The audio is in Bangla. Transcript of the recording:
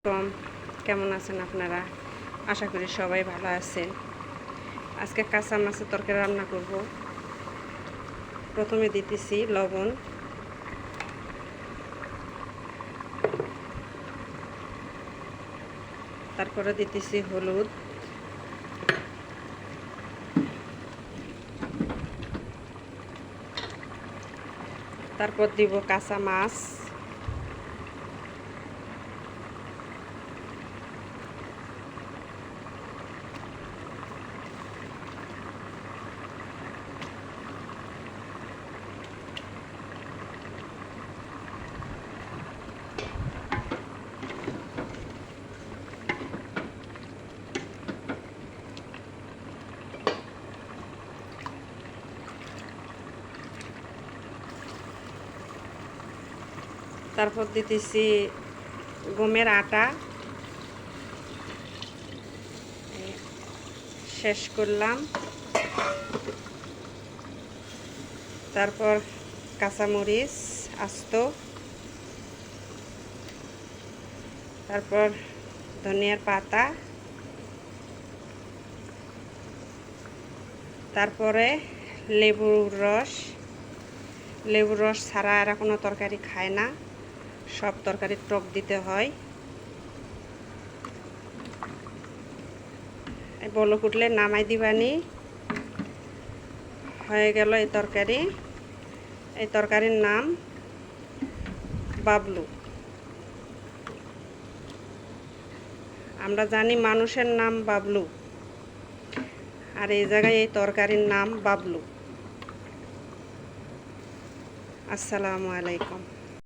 কম কেমন আছেন আপনারা? আশা করি সবাই ভালো আছেন। আজকে কাঁচা মাছের তরকারি রান্না করব। প্রথমে দিতেছি লবণ, তারপরে দিতেছি হলুদ, তারপর দিব কাঁচা মাছ, তারপর দিতেছি গমের আটা, শেষ করলাম। তারপর কাঁচামরিচ আস্ত, তারপর ধনিয়ার পাতা, তারপরে লেবুর রস ছাড়া আর কোনো তরকারি খায় না, সব তরকারি টক দিতে হয়। বলক উঠলে নামাই দিবানি, হয়ে গেল এই তরকারি। এই তরকারির নাম বাবলু। আমরা জানি মানুষের নাম বাবলু, আর এই জায়গায় এই তরকারির নাম বাবলু। আসসালামু আলাইকুম।